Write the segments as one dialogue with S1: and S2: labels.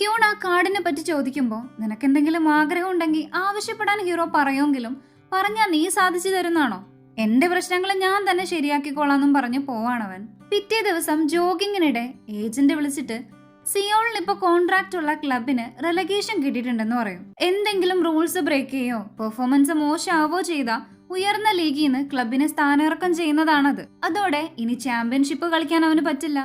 S1: ഹ്യൂൺ ആ കാർഡിനെ പറ്റി ചോദിക്കുമ്പോൾ നിനക്കെന്തെങ്കിലും ആഗ്രഹം ഉണ്ടെങ്കിൽ ആവശ്യപ്പെടാൻ ഹീറോ പറയുമെങ്കിലും പറഞ്ഞാ നീ സാധിച്ചു തരുന്നാണോ? എന്റെ പ്രശ്നങ്ങൾ ഞാൻ തന്നെ ശരിയാക്കിക്കോളാന്നും പറഞ്ഞു പോവാണവൻ. പിറ്റേ ദിവസം ജോഗിങ്ങിനിടെ ഏജന്റ് വിളിച്ചിട്ട് സിയോളിൽ ഇപ്പൊ കോൺട്രാക്ട് ഉള്ള ക്ലബിന് റെലഗേഷൻ കിട്ടിയിട്ടുണ്ടെന്ന് പറയും. എന്തെങ്കിലും റൂൾസ് ബ്രേക്ക് ചെയ്യോ പെർഫോമൻസ് മോശമാവോ ചെയ്താ ഉയർന്ന ലീഗിൽ നിന്ന് ക്ലബിനെ സ്ഥാനയിറക്കം ചെയ്യുന്നതാണത്. അതോടെ ഇനി ചാമ്പ്യൻഷിപ്പ് കളിക്കാൻ അവന് പറ്റില്ല.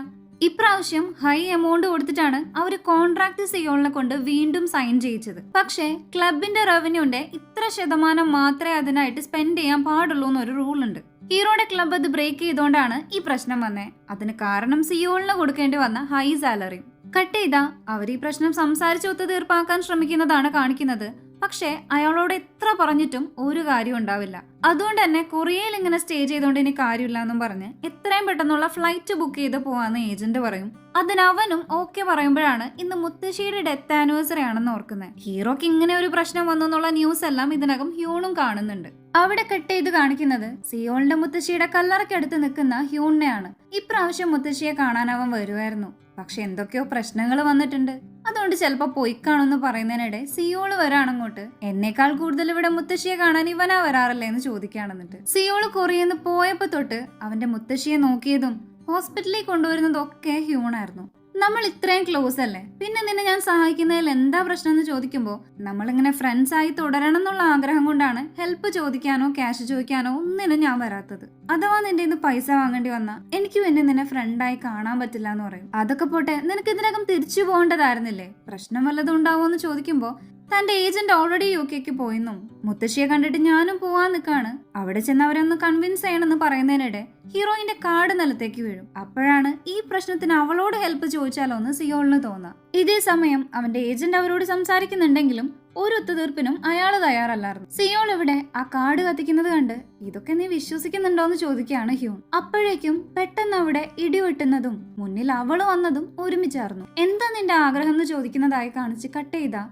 S1: ഇപ്രാവശ്യം ഹൈ എമൗണ്ട് കൊടുത്തിട്ടാണ് അവര് കോൺട്രാക്ട് സിയോളിനെ കൊണ്ട് വീണ്ടും സൈൻ ചെയ്യിച്ചത്. പക്ഷേ ക്ലബിന്റെ റവന്യൂന്റെ ഇത്ര ശതമാനം മാത്രമേ അതിനായിട്ട് സ്പെൻഡ് ചെയ്യാൻ പാടുള്ളൂ എന്നൊരു റൂൾ ഉണ്ട്. ഹീറോയുടെ ക്ലബ് അത് ബ്രേക്ക് ചെയ്തോണ്ടാണ് ഈ പ്രശ്നം വന്നേ. അതിന് കാരണം സിയോളിന് കൊടുക്കേണ്ടി വന്ന ഹൈ സാലറി കട്ട് ചെയ്താ അവർ ഈ പ്രശ്നം സംസാരിച്ച് ഒത്തുതീർപ്പാക്കാൻ ശ്രമിക്കുന്നതാണ് കാണിക്കുന്നത്. പക്ഷെ അയാളോട് എത്ര പറഞ്ഞിട്ടും ഒരു കാര്യം ഉണ്ടാവില്ല. അതുകൊണ്ട് തന്നെ കൊറിയയിൽ ഇങ്ങനെ സ്റ്റേ ചെയ്തോണ്ട് ഇനി കാര്യമില്ല എന്നും പറഞ്ഞ് എത്രയും പെട്ടെന്നുള്ള ഫ്ലൈറ്റ് ബുക്ക് ചെയ്ത് പോവാന്ന് ഏജന്റ് പറയും. അതിനവനും ഓക്കെ പറയുമ്പോഴാണ് ഇന്ന് മുത്തശ്ശിയുടെ ഡെത്ത് ആനിവേഴ്സറി ആണെന്ന് ഓർക്കുന്നത്. ഹീറോക്ക് ഇങ്ങനെ ഒരു പ്രശ്നം വന്നു എന്നുള്ള ന്യൂസ് എല്ലാം ഇതിനകം ഹ്യൂണും കാണുന്നുണ്ട്. അവിടെ കട്ട് ചെയ്ത് കാണിക്കുന്നത് സിയോളിന്റെ മുത്തശ്ശിയുടെ കല്ലറയ്ക്കടുത്ത് നിൽക്കുന്ന ഹ്യൂണിനെയാണ്. ഇപ്രാവശ്യം മുത്തശ്ശിയെ കാണാൻ അവൻ വരുമായിരുന്നു. പക്ഷെ എന്തൊക്കെയോ പ്രശ്നങ്ങൾ വന്നിട്ടുണ്ട്. അതുകൊണ്ട് ചിലപ്പോ പൊയ്ക്കാണെന്ന് പറയുന്നതിനിടെ സിയോള് വരാണങ്ങോട്ട്. എന്നേക്കാൾ കൂടുതൽ ഇവിടെ മുത്തശ്ശിയെ കാണാൻ ഇവനാ വരാറില്ലേ എന്ന് ചോദിക്കുകയാണെന്നിട്ട്. സിയോള് കൊറിയെന്ന് പോയപ്പോ തൊട്ട് അവന്റെ മുത്തശ്ശിയെ നോക്കിയതും ഹോസ്പിറ്റലിൽ കൊണ്ടുവരുന്നതും ഒക്കെ ഹ്യൂണായിരുന്നു. നമ്മൾ ഇത്രയും ക്ലോസ് അല്ലേ, പിന്നെ നിന്നെ ഞാൻ സഹായിക്കുന്നതിൽ എന്താ പ്രശ്നം എന്ന് ചോദിക്കുമ്പോൾ നമ്മളിങ്ങനെ ഫ്രണ്ട്സ് ആയി തുടരണം എന്നുള്ള ആഗ്രഹം കൊണ്ടാണ് ഹെൽപ്പ് ചോദിക്കാനോ ക്യാഷ് ചോദിക്കാനോ ഒന്നിനും ഞാൻ വരാത്തത്. അഥവാ നിന്റെ ഇന്ന് പൈസ വാങ്ങേണ്ടി വന്നാ എനിക്ക് പിന്നെ നിന്നെ ഫ്രണ്ടായി കാണാൻ പറ്റില്ല എന്ന് പറയും. അതൊക്കെ പോട്ടെ, നിനക്ക് ഇതിനകം തിരിച്ചു പോകേണ്ടതായിരുന്നില്ലേ, പ്രശ്നം വല്ലതും ഉണ്ടാവോ എന്ന് ചോദിക്കുമ്പോൾ തന്റെ ഏജന്റ് ഓൾറെഡി യുകെക്ക് പോയെന്നും മുത്തശ്ശിയെ കണ്ടിട്ട് ഞാനും പോവാൻ നിൽക്കാണ്, അവിടെ ചെന്ന് അവരൊന്ന് കൺവിൻസ് ചെയ്യണമെന്ന് പറയുന്നതിനിടെ ഹീറോയിന്റെ കാർഡ് നിലത്തേക്ക് വീഴും. അപ്പോഴാണ് ഈ പ്രശ്നത്തിന് അവളോട് ഹെൽപ്പ് ചോദിച്ചാലോ എന്ന് സിയോളിന് തോന്നുക. ഇതേ സമയം അവന്റെ ഏജന്റ് അവരോട് സംസാരിക്കുന്നുണ്ടെങ്കിലും ഒരു ഒത്തുതീർപ്പിനും അയാള് തയ്യാറല്ലായിരുന്നു. സിയോൾ ഇവിടെ ആ കാർഡ് കത്തിക്കുന്നത് കണ്ട് ഇതൊക്കെ നീ വിശ്വസിക്കുന്നുണ്ടോ എന്ന് ചോദിക്കുകയാണ് ഹ്യൂൺ. അപ്പോഴേക്കും പെട്ടെന്ന് അവിടെ ഇടിവെട്ടുന്നതും മുന്നിൽ അവള് വന്നതും ഒരുമിച്ചായിരുന്നു. എന്താ നിന്റെ ആഗ്രഹം എന്ന് ചോദിക്കുന്നതായി കാണിച്ച് കട്ട് ചെയ്താ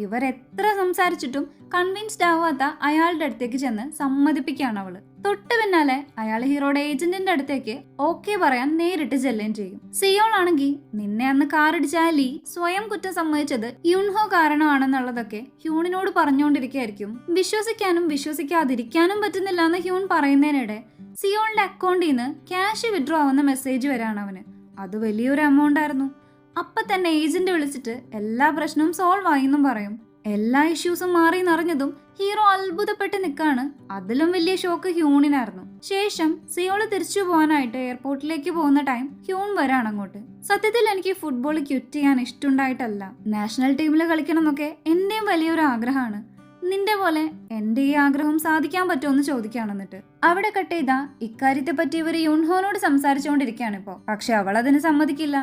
S1: ഇവരെത്ര സംസാരിച്ചിട്ടും കൺവിൻസ്ഡ് ആവാത്ത അയാളുടെ അടുത്തേക്ക് ചെന്ന് സമ്മതിപ്പിക്കുകയാണ് അവള്. തൊട്ട് പിന്നാലെ അയാൾ ഹീറോയുടെ ഏജന്റിന്റെ അടുത്തേക്ക് ഓക്കെ പറയാൻ നേരിട്ട് ചെല്ലുകയും ചെയ്യും. സിയോൾ ആണെങ്കിൽ നിന്നെ അന്ന് കാറിടിച്ച ലീ സ്വയം കുറ്റം സമ്മതിച്ചത് യുൻഹോ കാരണമാണെന്നുള്ളതൊക്കെ ഹ്യൂണിനോട് പറഞ്ഞുകൊണ്ടിരിക്കുകയായിരിക്കും. വിശ്വസിക്കാനും വിശ്വസിക്കാതിരിക്കാനും പറ്റുന്നില്ല എന്ന് ഹ്യൂൺ പറയുന്നതിനിടെ സിയോളിന്റെ അക്കൗണ്ടിൽ നിന്ന് ക്യാഷ് വിഡ്രോ ആവുന്ന മെസ്സേജ് വരാണ് അവന്. അത് വലിയൊരു എമൗണ്ട് ആയിരുന്നു. അപ്പൊ തന്നെ ഏജന്റ് വിളിച്ചിട്ട് എല്ലാ പ്രശ്നവും സോൾവ് ആയി എന്നും പറയും. എല്ലാ ഇഷ്യൂസും മാറി നിറഞ്ഞതും ഹീറോ അത്ഭുതപ്പെട്ട് നിൽക്കാണ്. അതിലും വലിയ ഷോക്ക് ഹ്യൂണിനായിരുന്നു. ശേഷം സിയോള് തിരിച്ചു പോകാനായിട്ട് എയർപോർട്ടിലേക്ക് പോകുന്ന ടൈം ഹ്യൂൺ വരാണ് അങ്ങോട്ട്. സത്യത്തിൽ എനിക്ക് ഫുട്ബോൾ ക്വിറ്റ് ചെയ്യാൻ ഇഷ്ടമുണ്ടായിട്ടല്ല, നാഷണൽ ടീമിൽ കളിക്കണം എന്നൊക്കെ എന്റെയും വലിയൊരു ആഗ്രഹമാണ്. നിന്റെ പോലെ എന്റെ ഈ ആഗ്രഹം സാധിക്കാൻ പറ്റുമെന്ന് ചോദിക്കുകയാണെന്നിട്ട്. അവിടെ കട്ട് ചെയ്താ ഇക്കാര്യത്തെ പറ്റി ഇവര് യുൻഹോനോട് സംസാരിച്ചുകൊണ്ടിരിക്കുകയാണ് ഇപ്പോ. പക്ഷെ അവൾ അതിന് സമ്മതിക്കില്ല.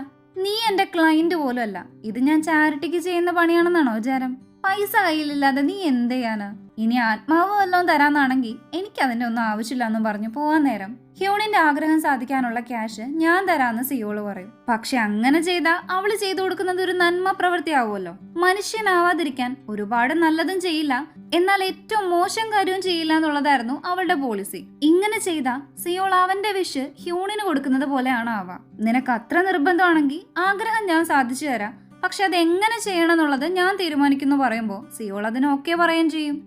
S1: നീ എന്റെ ക്ലയന്റ് പോലും അല്ല, ഇത് ഞാൻ ചാരിറ്റിക്ക് ചെയ്യുന്ന പണിയാണെന്നാണോ വിചാരം? പൈസ കയ്യിലില്ലാതെ നീ എന്ത് ചെയ്യാനാ? ഇനി ആത്മാവ് വല്ലതും തരാന്നാണെങ്കിൽ എനിക്ക് അതിന്റെ ഒന്നും ആവശ്യമില്ല എന്നും പറഞ്ഞു പോവാൻ നേരം ഹ്യൂണിന്റെ ആഗ്രഹം സാധിക്കാനുള്ള ക്യാഷ് ഞാൻ തരാന്ന് സിയോള് പറയും. പക്ഷെ അങ്ങനെ ചെയ്താൽ അവള് ചെയ്തു കൊടുക്കുന്നത് ഒരു നന്മ പ്രവൃത്തിയാവുമല്ലോ. മനുഷ്യനാവാതിരിക്കാൻ ഒരുപാട് നല്ലതും ചെയ്യില്ല, എന്നാൽ ഏറ്റവും മോശം കാര്യവും ചെയ്യില്ല എന്നുള്ളതായിരുന്നു അവളുടെ പോളിസി. ഇങ്ങനെ ചെയ്താ സിയോൾ അവന്റെ വിഷ് ഹ്യൂണിന് കൊടുക്കുന്നത് പോലെയാണ് ആവാ. നിനക്ക് അത്ര നിർബന്ധമാണെങ്കിൽ ആഗ്രഹം ഞാൻ സാധിച്ചു തരാം, പക്ഷെ അത് എങ്ങനെ ചെയ്യണം എന്നുള്ളത് ഞാൻ തീരുമാനിക്കുന്നു പറയുമ്പോൾ സിയോൾ അതിന് ഓക്കെ പറയുകയും ചെയ്യും.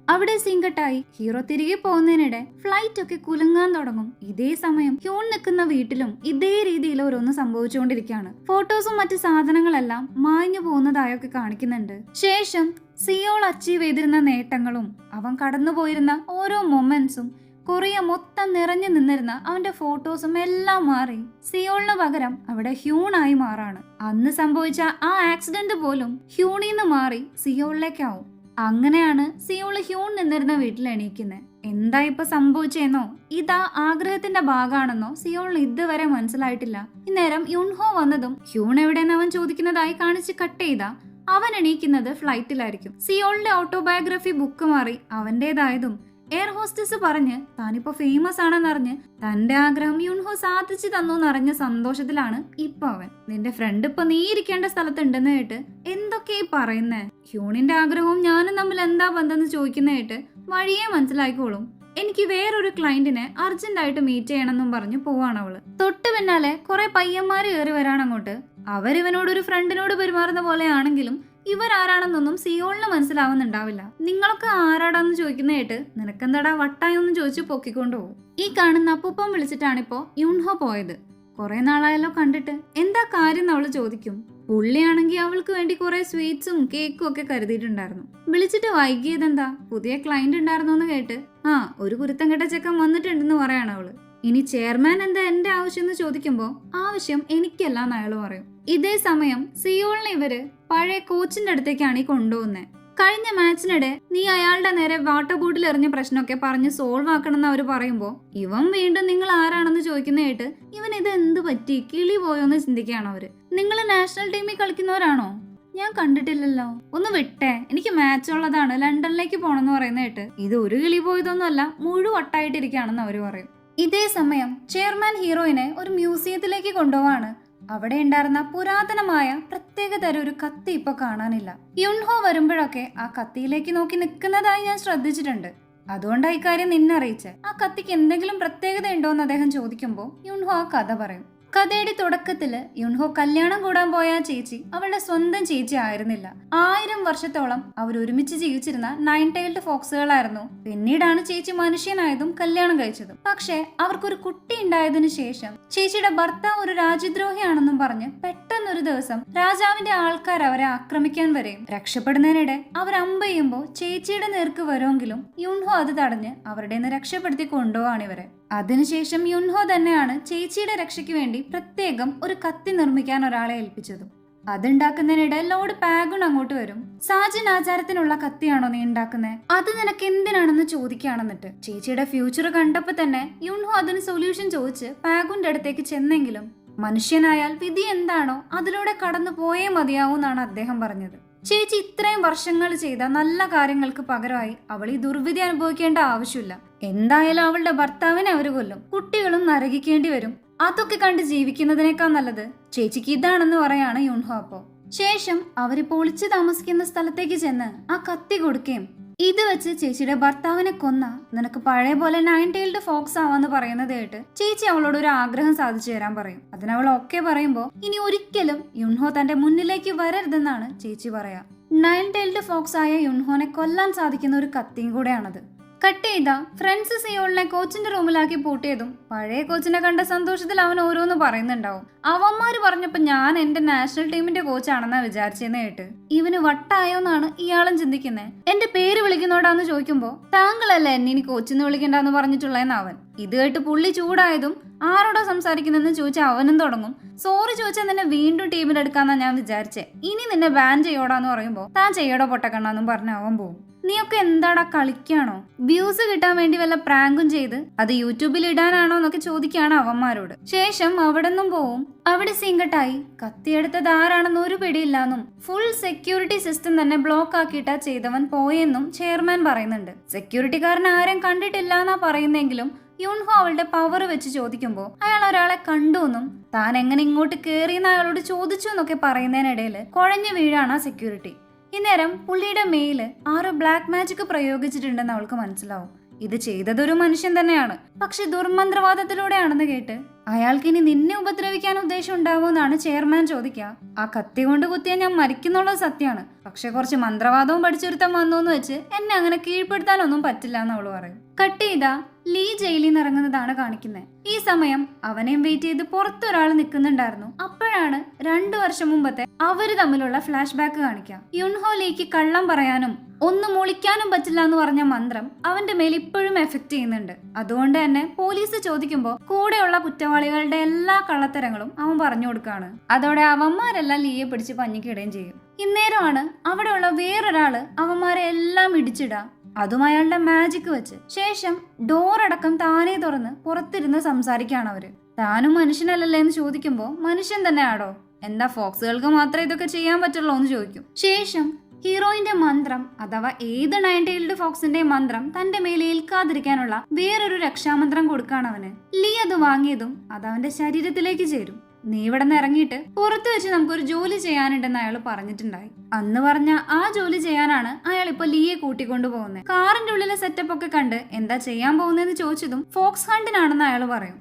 S1: അവിടെ സിങ്കട്ടായി ഹീറോ തിരികെ പോകുന്നതിനിടെ ഫ്ലൈറ്റ് ഒക്കെ കുലുങ്ങാൻ തുടങ്ങും. ഇതേ സമയം ഹ്യൂൺ നിൽക്കുന്ന വീട്ടിലും ഇതേ രീതിയിൽ ഓരോന്ന് സംഭവിച്ചുകൊണ്ടിരിക്കുകയാണ്. ഫോട്ടോസും മറ്റു സാധനങ്ങളെല്ലാം മാഞ്ഞു പോകുന്നതായൊക്കെ കാണിക്കുന്നുണ്ട്. ശേഷം സിയോൾ അച്ചീവ് ചെയ്തിരുന്ന നേട്ടങ്ങളും അവൻ കടന്നുപോയിരുന്ന ഓരോ മൊമെന്റ്സും കൊറിയ മൊത്തം നിറഞ്ഞു നിന്നിരുന്ന അവന്റെ ഫോട്ടോസും എല്ലാം മാറി സിയോളിന് പകരം അവിടെ ഹ്യൂണായി മാറാണ്. അന്ന് സംഭവിച്ച ആ ആക്സിഡന്റ് പോലും ഹ്യൂണിന്ന് മാറി സിയോളിലേക്കാവും. അങ്ങനെയാണ് സിയോള് ഹ്യൂൺ നിന്നിരുന്ന വീട്ടിൽ എണീക്കുന്നത്. എന്താ ഇപ്പൊ സംഭവിച്ചെന്നോ ഇതാ ആഗ്രഹത്തിന്റെ ഭാഗമാണെന്നോ സിയോളിന് ഇതുവരെ മനസ്സിലായിട്ടില്ല. ഇന്നേരം യുൻഹോ വന്നതും ഹ്യൂൺ എവിടെയെന്ന് അവൻ ചോദിക്കുന്നതായി കാണിച്ച് കട്ട് ചെയ്താ അവൻ എണീക്കുന്നത് ഫ്ലൈറ്റിലായിരിക്കും. സിയോളിന്റെ ഓട്ടോബയോഗ്രഫി ബുക്ക് മാറി അവന്റേതായതും എയർ ഹോസ്റ്റസ് പറഞ്ഞ് താനിപ്പോ ഫേമസ് ആണെന്നറിഞ്ഞ് തന്റെ ആഗ്രഹം യുൻഹോ സാധിച്ചു തന്നു എന്നറിഞ്ഞ സന്തോഷത്തിലാണ് ഇപ്പൊ അവൻ. നിന്റെ ഫ്രണ്ട് ഇപ്പൊ നീ ഇരിക്കേണ്ട സ്ഥലത്തുണ്ടെന്ന് കേട്ട് എന്തൊക്കെയായി പറയുന്നേ? ഹ്യൂണിന്റെ ആഗ്രഹവും ഞാനും തമ്മിൽ എന്താ ബന്ധം എന്ന് ചോദിക്കുന്ന കേട്ട് വഴിയെ മനസ്സിലായിക്കോളും. എനിക്ക് വേറൊരു ക്ലയന്റിനെ അർജന്റായിട്ട് മീറ്റ് ചെയ്യണമെന്നും പറഞ്ഞു പോവാണ് അവള്. തൊട്ട് പിന്നാലെ കുറെ പയ്യന്മാര് കയറി വരാൻ അങ്ങോട്ട്. അവരിവനോട് ഒരു ഫ്രണ്ടിനോട് പെരുമാറുന്ന പോലെയാണെങ്കിലും ഇവരാരാണെന്നൊന്നും സിയോളിന് മനസ്സിലാവുന്നുണ്ടാവില്ല. നിങ്ങളൊക്കെ ആരാടാന്ന് ചോദിക്കുന്ന കേട്ട് നിനക്കെന്താടാ വട്ടായൊന്നും ചോദിച്ചു പൊക്കിക്കൊണ്ടുപോകും. ഈ കാണുന്ന അപ്പൂപ്പം വിളിച്ചിട്ടാണിപ്പോ യുൺഹോ പോയത്. കുറെ നാളായല്ലോ കണ്ടിട്ട്, എന്താ കാര്യം അവള് ചോദിക്കും. പുള്ളിയാണെങ്കിൽ അവൾക്ക് വേണ്ടി കുറെ സ്വീറ്റ്സും കേക്കും ഒക്കെ കരുതിയിട്ടുണ്ടായിരുന്നു. വിളിച്ചിട്ട് വൈകിയതെന്താ, പുതിയ ക്ലയന്റ് ഉണ്ടായിരുന്നോന്ന് കേട്ട് ഒരു കുരുത്തം കെട്ട ചെക്കൻ വന്നിട്ടുണ്ടെന്ന് പറയാണ് അവള്. ഇനി ചെയർമാൻ എന്താ എന്റെ ആവശ്യം എന്ന് ചോദിക്കുമ്പോ ആവശ്യം എനിക്കല്ലാന്ന് അയാള് പറയും. ഇതേ സമയം സിയോളിനെ ഇവര് പഴയ കോച്ചിന്റെ അടുത്തേക്കാണ് ഈ കൊണ്ടുപോകുന്നത്. കഴിഞ്ഞ മാച്ചിനിടെ നീ അയാളുടെ നേരെ വാട്ടർ ബോട്ടിൽ എറിഞ്ഞ പ്രശ്നമൊക്കെ പറഞ്ഞ് സോൾവ് ആക്കണമെന്ന് അവര് പറയുമ്പോ ഇവൻ വീണ്ടും നിങ്ങൾ ആരാണെന്ന് ചോദിക്കുന്ന കേട്ട് ഇവൻ ഇത് എന്ത് പറ്റി, കിളി പോയോന്ന് ചിന്തിക്കുകയാണ് അവര്. നിങ്ങൾ നാഷണൽ ടീമിൽ കളിക്കുന്നവരാണോ? ഞാൻ കണ്ടിട്ടില്ലല്ലോ. ഒന്ന് വിട്ടേ, എനിക്ക് മാച്ച് ഉള്ളതാണ്, ലണ്ടനിലേക്ക് പോണെന്ന് പറയുന്ന കേട്ട് ഇത് ഒരു കിളി പോയതൊന്നും അല്ല, മുഴുവട്ടായിട്ടിരിക്കുകയാണെന്ന് അവര് പറയും. ഇതേ സമയം ചെയർമാൻ ഹീറോയിനെ ഒരു മ്യൂസിയത്തിലേക്ക് കൊണ്ടുപോവാണ്. അവിടെ ഉണ്ടായിരുന്ന പുരാതനമായ പ്രത്യേകതരം ഒരു കത്തി ഇപ്പൊ കാണാനില്ല. യുൺഹോ വരുമ്പോഴൊക്കെ ആ കത്തിയിലേക്ക് നോക്കി നിൽക്കുന്നതായി ഞാൻ ശ്രദ്ധിച്ചിട്ടുണ്ട്. അതുകൊണ്ടാണ് ഇക്കാര്യം നിന്നെ അറിയിച്ചേ. ആ കത്തിക്ക് എന്തെങ്കിലും പ്രത്യേകത ഉണ്ടോന്ന് അദ്ദേഹം ചോദിക്കുമ്പോൾ യുൺഹോ ആ കഥ പറയും. കഥയുടെ തുടക്കത്തില് യുൺഹോ കല്യാണം കൂടാൻ പോയ ചേച്ചി അവളുടെ സ്വന്തം ചേച്ചി ആയിരുന്നില്ല. 1000 വർഷത്തോളം അവർ ഒരുമിച്ച് ജീവിച്ചിരുന്ന 9 ടൈൽഡ് ഫോക്സുകളായിരുന്നു. പിന്നീടാണ് ചേച്ചി മനുഷ്യനായതും കല്യാണം കഴിച്ചതും. പക്ഷെ അവർക്കൊരു കുട്ടി ഉണ്ടായതിനു ശേഷം ചേച്ചിയുടെ ഭർത്താവ് ഒരു രാജ്യദ്രോഹിയാണെന്നും പറഞ്ഞ് പെട്ടെന്നൊരു ദിവസം രാജാവിന്റെ ആൾക്കാർ അവരെ ആക്രമിക്കാൻ വരെയും രക്ഷപ്പെടുന്നതിനിടെ അവർ അമ്പ് ചെയ്യുമ്പോൾ ചേച്ചിയുടെ നേർക്ക് വരുമെങ്കിലും യുൺഹോ അത് തടഞ്ഞ് അവരുടെ നിന്ന് രക്ഷപ്പെടുത്തി കൊണ്ടുപോവാണ് ഇവരെ. അതിനുശേഷം യുൺഹോ തന്നെയാണ് ചേച്ചിയുടെ രക്ഷയ്ക്ക് വേണ്ടി പ്രത്യേകം ഒരു കത്തി നിർമ്മിക്കാൻ ഒരാളെ ഏൽപ്പിച്ചതും. അതുണ്ടാക്കുന്നതിനിടെ ലോർഡ് പാഗുൺ അങ്ങോട്ട് വരും. സാജൻ ആചാരത്തിനുള്ള കത്തിയാണോ നീ ഉണ്ടാക്കുന്നത്, അത് നിനക്ക് എന്തിനാണെന്ന് ചോദിക്കുകയാണെന്നിട്ട്. ചേച്ചിയുടെ ഫ്യൂച്ചർ കണ്ടപ്പോ തന്നെ യുൺഹോ അതിന് സൊല്യൂഷൻ ചോദിച്ച് പാഗുന്റെ അടുത്തേക്ക് ചെന്നെങ്കിലും മനുഷ്യനായാൽ വിധി എന്താണോ അതിലൂടെ കടന്നു പോയേ മതിയാവൂന്നാണ് അദ്ദേഹം പറഞ്ഞത്. ചേച്ചി ഇത്രയും വർഷങ്ങൾ ചെയ്ത നല്ല കാര്യങ്ങൾക്ക് പകരമായി അവൾ ഈ ദുർവിധി അനുഭവിക്കേണ്ട ആവശ്യമില്ല. എന്തായാലും അവളുടെ ഭർത്താവിനെ അവര് കൊല്ലും, കുട്ടികളും നരകിക്കേണ്ടി വരും. അതൊക്കെ കണ്ട് ജീവിക്കുന്നതിനേക്കാൾ നല്ലത് ചേച്ചിക്ക് ഇതാണെന്ന് പറയാണ് യുൺഹോ. അപ്പോ ശേഷം അവര് പൊളിച്ചു താമസിക്കുന്ന സ്ഥലത്തേക്ക് ചെന്ന് ആ കത്തി കൊടുക്കുകയും ഇത് വെച്ച് ചേച്ചിയുടെ ഭർത്താവിനെ കൊന്ന നിനക്ക് പഴയ പോലെ 9 ടൈൽഡ് ഫോക്സ് ആവാന്ന് പറയുന്നത് കേട്ട് ചേച്ചി അവളോട് ഒരു ആഗ്രഹം സാധിച്ചു തരാൻ പറയും. അതിനവൾ ഒക്കെ പറയുമ്പോ ഇനി ഒരിക്കലും യുൺഹോ തന്റെ മുന്നിലേക്ക് വരരുതെന്നാണ് ചേച്ചി പറയാ. 9 ടൈൽഡ് ഫോക്സ് ആയ യുൺഹോനെ കൊല്ലാൻ സാധിക്കുന്ന ഒരു കത്തിയും കൂടെയാണത്. കട്ട് ചെയ്ത ഫ്രണ്ട്സ് സിയോളിനെ കോച്ചിന്റെ റൂമിലാക്കി പൂട്ടിയതും പഴയ കോച്ചിനെ കണ്ട സന്തോഷത്തിൽ അവൻ ഓരോന്ന് പറയുന്നുണ്ടാവും. അവന്മാര് പറഞ്ഞപ്പോ ഞാൻ എന്റെ നാഷണൽ ടീമിന്റെ കോച്ചാണെന്നാ വിചാരിച്ചെന്ന് കേട്ട് ഇവന് വട്ടായോന്നാണ് ഇയാളും ചിന്തിക്കുന്നത്. എന്റെ പേര് വിളിക്കുന്നോടാന്ന് ചോദിക്കുമ്പോ താങ്കളല്ലേ എന്നെ ഇനി കോച്ചിന്ന് വിളിക്കണ്ടെന്ന് പറഞ്ഞിട്ടുള്ളതെന്ന് അവൻ. ഇത് കേട്ട് പുള്ളി ചൂടായതും ആരോടാ സംസാരിക്കുന്നെന്ന് ചോദിച്ചാൽ അവനും തുടങ്ങും. സോറി ചോദിച്ചാൽ നിന്നെ വീണ്ടും ടീമിലെടുക്കാന്നാ ഞാൻ വിചാരിച്ചേ, ഇനി നിന്നെ ബാൻ ചെയ്യോടാന്ന് പറയുമ്പോ താൻ ചെയ്യോടോ പൊട്ടക്കണ്ണാന്നും പറഞ്ഞ് അവൻ പോവും. നീയൊക്കെ എന്താടാ കളിക്കാണോ, വ്യൂസ് കിട്ടാൻ വേണ്ടി വല്ല പ്രാങ്കും ചെയ്ത് അത് യൂട്യൂബിൽ ഇടാനാണോ എന്നൊക്കെ ചോദിക്കുകയാണ് അവന്മാരോട്. ശേഷം അവിടെ നിന്നും പോവും. അവിടെ സീങ്കട്ടായി കത്തിയെടുത്തത് ആരാണെന്ന് ഒരു പിടിയില്ലാന്നും ഫുൾ സെക്യൂരിറ്റി സിസ്റ്റം തന്നെ ബ്ലോക്ക് ആക്കിയിട്ടാ ചെയ്തവൻ പോയെന്നും ചെയർമാൻ പറയുന്നുണ്ട്. സെക്യൂരിറ്റിക്കാരൻ ആരും കണ്ടിട്ടില്ല എന്നാ പറയുന്നെങ്കിലും യുൺഹോ അവളുടെ പവർ വെച്ച് ചോദിക്കുമ്പോൾ അയാൾ ഒരാളെ കണ്ടുവെന്നും താൻ എങ്ങനെ ഇങ്ങോട്ട് കേറിയെന്ന് അയാളോട് ചോദിച്ചു എന്നൊക്കെ പറയുന്നതിനിടയിൽ കുഴഞ്ഞു വീഴാണ് ആ സെക്യൂരിറ്റി. ഇന്നേരം പുള്ളിയുടെ മേല് ആരോ ബ്ലാക്ക് മാജിക് പ്രയോഗിച്ചിട്ടുണ്ടെന്ന് അവൾക്ക് മനസ്സിലാവും. ഇത് ചെയ്തതൊരു മനുഷ്യൻ തന്നെയാണ്, പക്ഷെ ദുർമന്ത്രവാദത്തിലൂടെയാണെന്ന് കേട്ട് അയാൾക്ക് ഇനി നിന്നെ ഉപദ്രവിക്കാൻ ഉദ്ദേശം ഉണ്ടാവുമെന്നാണ് ചെയർമാൻ ചോദിക്കുക. ആ കത്തി കൊണ്ട് കുത്തിയാൽ ഞാൻ മരിക്കുന്നുള്ളത് സത്യമാണ്, പക്ഷെ കുറച്ച് മന്ത്രവാദവും പഠിച്ചൊരുത്തം വന്നോന്ന് വെച്ച് എന്നെ അങ്ങനെ കീഴ്പ്പെടുത്താനൊന്നും പറ്റില്ല എന്ന് അവള് പറയും. കട്ട് ചെയ്ത ലീ ജയിലിൽ നിന്ന് ഇറങ്ങുന്നതാണ് കാണിക്കുന്നത്. ഈ സമയം അവനെയും വെയിറ്റ് ചെയ്ത് പുറത്തൊരാൾ നിൽക്കുന്നുണ്ടായിരുന്നു. അപ്പോഴാണ് 2 വർഷം മുമ്പത്തെ അവര് തമ്മിലുള്ള ഫ്ലാഷ് ബാക്ക് കാണിക്കുക. യുൺഹോ ലീക്ക് കള്ളം പറയാനും ഒന്നും ഒളിക്കാനും പറ്റില്ല എന്ന് പറഞ്ഞ മന്ത്രം അവന്റെ മേൽ ഇപ്പോഴും എഫക്ട് ചെയ്യുന്നുണ്ട്. അതുകൊണ്ട് തന്നെ പോലീസ് ചോദിക്കുമ്പോൾ കൂടെയുള്ള കുറ്റവാളികളുടെ എല്ലാ കള്ളത്തരങ്ങളും അവൻ പറഞ്ഞു കൊടുക്കുകയാണ്. അതോടെ അവന്മാരെല്ലാം ലീയെ പിടിച്ച് പഞ്ഞിക്കിടുകയും ചെയ്യും. ഇന്നേരമാണ് അവിടെയുള്ള വേറൊരാള് അവന്മാരെ എല്ലാം ഇടിച്ചിടാം, അതും അയാളുടെ മാജിക് വെച്ച്. ശേഷം ഡോറടക്കം താനേ തുറന്ന് പുറത്തിരുന്ന് സംസാരിക്കുകയാണ് അവര്. താനും മനുഷ്യനല്ലല്ലേ എന്ന് ചോദിക്കുമ്പോൾ മനുഷ്യൻ തന്നെ ആടോ, എന്താ ഫോക്സുകൾക്ക് മാത്രമേ ഇതൊക്കെ ചെയ്യാൻ പറ്റുള്ളൂ എന്ന് ചോദിക്കും. ശേഷം ഹീറോയിന്റെ മന്ത്രം അഥവാ ഏത് 9 ടൈൽഡ് ഫോക്സിന്റെ മന്ത്രം തന്റെ മേൽ ഏൽക്കാതിരിക്കാനുള്ള വേറൊരു രക്ഷാമന്ത്രം കൊടുക്കാണ് അവന്. ലീ അത് വാങ്ങിയതും അത് അവന്റെ ശരീരത്തിലേക്ക് ചേരും. നീ ഇവിടെ നിന്ന് ഇറങ്ങിയിട്ട് പുറത്ത് വെച്ച് നമുക്കൊരു ജോലി ചെയ്യാനുണ്ടെന്ന് അയാൾ പറഞ്ഞിട്ടുണ്ടായി. അന്ന് പറഞ്ഞ ആ ജോലി ചെയ്യാനാണ് അയാൾ ഇപ്പൊ ലീയെ കൂട്ടിക്കൊണ്ടു പോകുന്നത്. കാറിന്റെ ഉള്ളിലെ സെറ്റപ്പ് ഒക്കെ കണ്ട് എന്താ ചെയ്യാൻ പോകുന്നതെന്ന് ചോദിച്ചതും ഫോക്സ് ഹണ്ടിനാണെന്ന് അയാൾ പറയും.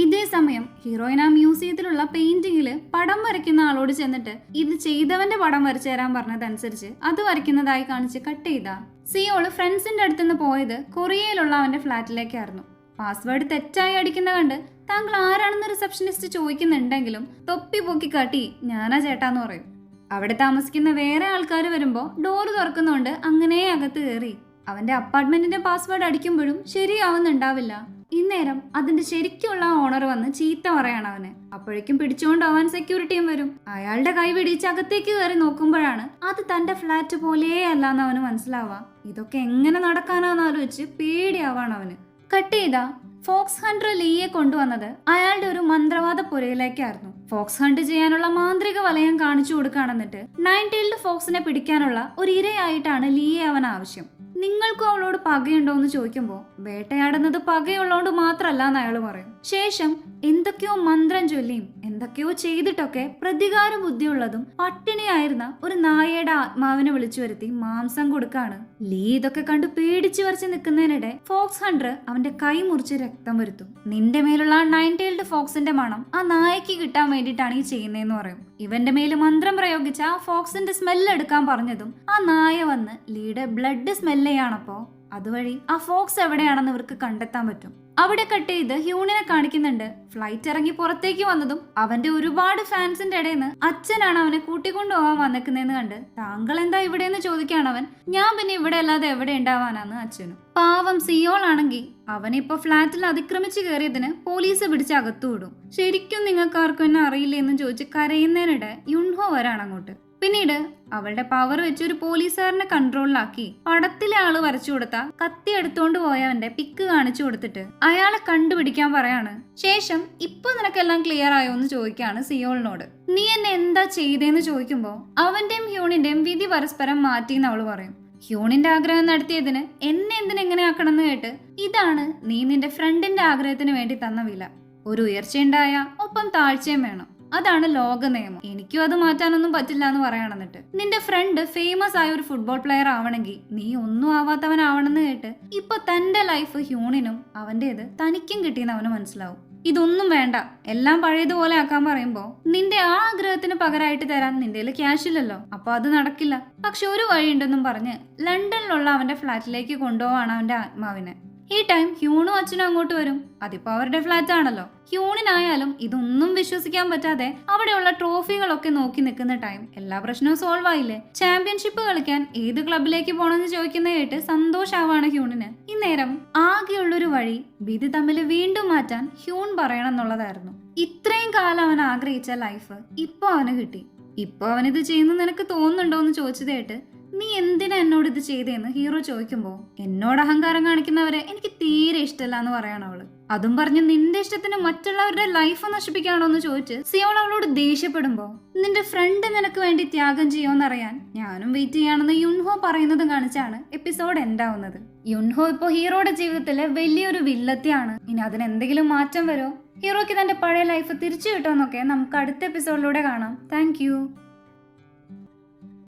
S1: ഇതേ സമയം ഹീറോയിൻ ആ മ്യൂസിയത്തിലുള്ള പെയിന്റിങ്ങില് പടം വരയ്ക്കുന്ന ആളോട് ചെന്നിട്ട് ഇത് ചെയ്തവന്റെ പടം വരച്ചു തരാൻ പറഞ്ഞതനുസരിച്ച് അത് വരയ്ക്കുന്നതായി കാണിച്ച് കട്ട് ചെയ്ത സിയോള് ഫ്രണ്ട്സിന്റെ അടുത്തുനിന്ന് പോയത് കൊറിയയിലുള്ള അവന്റെ ഫ്ലാറ്റിലേക്കായിരുന്നു. പാസ്വേഡ് തെറ്റായി അടിക്കുന്ന കണ്ട് താങ്കൾ ആരാണെന്ന് റിസപ്ഷനിസ്റ്റ് ചോദിക്കുന്നുണ്ടെങ്കിലും തൊപ്പി പൊക്കി കാട്ടി ഞാനാ ചേട്ടാന്ന് പറയും. അവിടെ താമസിക്കുന്ന വേറെ ആൾക്കാർ വരുമ്പോ ഡോറ് തുറക്കുന്നോണ്ട് അങ്ങനെ അകത്ത് കയറി അവന്റെ അപ്പാർട്ട്മെന്റിന്റെ പാസ്വേഡ് അടിക്കുമ്പോഴും ശരിയാവുന്നുണ്ടാവില്ല. ഇന്നേരം അതിന്റെ ശരിക്കുള്ള ഓണർ വന്ന് ചീത്ത പറയാണ് അവന്. അപ്പോഴേക്കും പിടിച്ചുകൊണ്ടാവാൻ സെക്യൂരിറ്റിയും വരും. അയാളുടെ കൈ പിടിച്ച് അകത്തേക്ക് കയറി നോക്കുമ്പോഴാണ് അത് തന്റെ ഫ്ലാറ്റ് പോലെയേ അല്ലാന്ന് അവന് മനസ്സിലാവാ. ഇതൊക്കെ എങ്ങനെ നടക്കാനാന്ന് ആലോചിച്ച് പേടിയാവാണ് അവന്. കട്ട് ചെയ്ത ഫോക്സ് ഹണ്ടർ ലീയെ കൊണ്ടുവന്നത് അയാളുടെ ഒരു മന്ത്രവാദ പുരയിലേക്കായിരുന്നു. ഫോക്സ് ഹണ്ട് ചെയ്യാനുള്ള മാന്ത്രിക വലയം കാണിച്ചു കൊടുക്കുകയാണെന്നിട്ട് നയൻ ടൈൽഡ് ഫോക്സിനെ പിടിക്കാനുള്ള ഒരു ഇരയായിട്ടാണ് ലീയെ അവൻ ആവശ്യം. നിങ്ങൾക്കും അവളോട് പകയുണ്ടോ എന്ന് ചോദിക്കുമ്പോൾ വേട്ടയാടുന്നത് പകയുള്ളോണ്ട് മാത്രല്ല എന്ന് അയാൾ പറയും. ശേഷം എന്തൊക്കെയോ മന്ത്രം ചൊല്ലിയും എന്തൊക്കെയോ ചെയ്തിട്ടൊക്കെ പ്രതികാര ബുദ്ധിയുള്ളതും പട്ടിണിയായിരുന്ന ഒരു നായയുടെ ആത്മാവിനെ വിളിച്ചു വരുത്തി മാംസം കൊടുക്കാണ്. ലീ ഇതൊക്കെ കണ്ട് പേടിച്ചു വരച്ച് നിൽക്കുന്നതിനിടെ ഫോക്സ് ഹണ്ടർ അവന്റെ കൈ മുറിച്ച് രക്തം വരുത്തും. നിന്റെ മേലുള്ള നയൻ ടൈൽഡ് ഫോക്സിന്റെ മണം ആ നായക്ക് കിട്ടാൻ വേണ്ടിയിട്ടാണ് ഈ ചെയ്യുന്നതെന്ന് പറയും. ഇവന്റെ മേല് മന്ത്രം പ്രയോഗിച്ച ആ ഫോക്സിന്റെ സ്മെല്ല് എടുക്കാൻ പറഞ്ഞതും ആ നായ വന്ന് ലീയുടെ ബ്ലഡ് സ്മെല്ല് ചെയ്യാണപ്പോ അതുവഴി ആ ഫോക്സ് എവിടെയാണെന്ന് ഇവർക്ക് കണ്ടെത്താൻ പറ്റും. അവിടെ കട്ട് ചെയ്ത് ഹ്യൂണിനെ കാണിക്കുന്നുണ്ട്. ഫ്ലൈറ്റ് ഇറങ്ങി പുറത്തേക്ക് വന്നതും അവന്റെ ഒരുപാട് ഫാൻസിന്റെ ഇടയിൽ നിന്ന് അച്ഛനാണ് അവനെ കൂട്ടിക്കൊണ്ടുപോകാൻ വന്നിക്കുന്നതെന്ന് കണ്ട് താങ്കൾ എന്താ ഇവിടെയെന്ന് ചോദിക്കാണ് അവൻ. ഞാൻ പിന്നെ ഇവിടെ അല്ലാതെ എവിടെ ഉണ്ടാവാനാന്ന് അച്ഛനും. പാവം സിയോൾ ആണെങ്കിൽ അവനിപ്പോ ഫ്ലാറ്റിൽ അതിക്രമിച്ച് കയറിയതിന് പോലീസ് പിടിച്ച് അകത്തു വിടും. ശരിക്കും നിങ്ങൾക്ക് ആർക്കും എന്നെ അറിയില്ലേ എന്ന് ചോദിച്ച് കരയുന്നതിനിടെ യുൺഹോ വരാണ് അങ്ങോട്ട്. പിന്നീട് അവളുടെ പവർ വെച്ച് ഒരു പോലീസുകാരനെ കൺട്രോളിലാക്കി പടത്തിലെ ആള് വരച്ചു കൊടുത്ത കത്തി എടുത്തോണ്ട് പോയവന്റെ പിക്ക് കാണിച്ചു കൊടുത്തിട്ട് അയാളെ കണ്ടുപിടിക്കാൻ പറയാണ്. ശേഷം ഇപ്പൊ നിനക്കെല്ലാം ക്ലിയർ ആയോ എന്ന് ചോദിക്കാണ് സിയോളിനോട്. നീ എന്നെ എന്താ ചെയ്തേന്ന് ചോദിക്കുമ്പോ അവന്റെയും ഹ്യൂണിന്റെയും വിധി പരസ്പരം മാറ്റിന്ന് അവള് പറയും. ഹ്യൂണിന്റെ ആഗ്രഹം നടത്തിയതിന് എന്നെ എന്തിനെങ്ങനെ ആക്കണമെന്ന് കേട്ട് ഇതാണ് നീ നിന്റെ ഫ്രണ്ടിന്റെ ആഗ്രഹത്തിന് വേണ്ടി തന്ന വില. ഒരു ഉയർച്ചയുണ്ടായ ഒപ്പം താഴ്ചയും വേണം. അതാണ് ലോക നിയമം. എനിക്കും അത് മാറ്റാനൊന്നും പറ്റില്ല എന്ന് പറയണമെന്നിട്ട് നിന്റെ ഫ്രണ്ട് ഫേമസ് ആയ ഒരു ഫുട്ബോൾ പ്ലെയർ ആവണമെങ്കിൽ നീ ഒന്നും ആവാത്തവനാവണമെന്ന് കേട്ട് ഇപ്പൊ തന്റെ ലൈഫ് ഹ്യൂണിനും അവന്റേത് തനിക്കും കിട്ടിയെന്ന് അവന് മനസ്സിലാവും. ഇതൊന്നും വേണ്ട, എല്ലാം പഴയതുപോലെ ആക്കാൻ പറയുമ്പോ നിന്റെ ആ ആഗ്രഹത്തിന് പകരമായിട്ട് തരാൻ നിന്റെ ക്യാഷ് ഇല്ലല്ലോ, അപ്പൊ അത് നടക്കില്ല. പക്ഷെ ഒരു വഴിയുണ്ടെന്നും പറഞ്ഞ് ലണ്ടനിലുള്ള അവന്റെ ഫ്ലാറ്റിലേക്ക് കൊണ്ടുപോവാണ് അവന്റെ ആത്മാവിനെ. ഈ ടൈം ഹ്യൂണും അച്ഛനും അങ്ങോട്ട് വരും. അതിപ്പോ അവരുടെ ഫ്ലാറ്റ് ആണല്ലോ. ഹ്യൂണിനായാലും ഇതൊന്നും വിശ്വസിക്കാൻ പറ്റാതെ അവിടെയുള്ള ട്രോഫികളൊക്കെ നോക്കി നിൽക്കുന്ന ടൈം എല്ലാ പ്രശ്നവും സോൾവ് ആയില്ലേ. ചാമ്പ്യൻഷിപ്പ് കളിക്കാൻ ഏത് ക്ലബിലേക്ക് പോകണമെന്ന് ചോദിക്കുന്ന കേട്ട് സന്തോഷാവാണ് ഹ്യൂണിന്. ഇന്നേരം ആകെയുള്ളൊരു വഴി വിധി തമ്മിൽ വീണ്ടും മാറ്റാൻ ഹ്യൂൺ പറയണം എന്നുള്ളതായിരുന്നു. ഇത്രയും കാലം അവൻ ആഗ്രഹിച്ച ലൈഫ് ഇപ്പൊ അവന് കിട്ടി. ഇപ്പൊ അവനിത് ചെയ്യുന്നു നിനക്ക് തോന്നുന്നുണ്ടോ എന്ന് ചോദിച്ചതായിട്ട് നീ എന്തിനാ എന്നോട് ഇത് ചെയ്തേന്ന് ഹീറോ ചോദിക്കുമ്പോ എന്നോട് അഹങ്കാരം കാണിക്കുന്നവരെ എനിക്ക് തീരെ ഇഷ്ടമല്ല എന്ന് പറയാണ് അവള്. അതും പറഞ്ഞ് നിന്റെ ഇഷ്ടത്തിന് മറ്റുള്ളവരുടെ ലൈഫ് നശിപ്പിക്കാണോ എന്ന് ചോദിച്ച് സിയോൾ അവളോട് ദേഷ്യപ്പെടുമ്പോ നിന്റെ ഫ്രണ്ട് നിനക്ക് വേണ്ടി ത്യാഗം ചെയ്യുമെന്നറിയാൻ ഞാനും വെയിറ്റ് ചെയ്യാണെന്ന് യുൺഹോ പറയുന്നതും കാണിച്ചാണ് എപ്പിസോഡ് എൻഡ് ആവുന്നത്. യുൺഹോ ഇപ്പോ ഹീറോയുടെ ജീവിതത്തിലെ വലിയൊരു വില്ലത്തിയാണ്. ഇനി അതിനെന്തെങ്കിലും മാറ്റം വരുമോ, ഹീറോയ്ക്ക് തന്റെ പഴയ ലൈഫ് തിരിച്ചു കിട്ടുമെന്നൊക്കെ നമുക്ക് അടുത്ത എപ്പിസോഡിലൂടെ കാണാം. താങ്ക്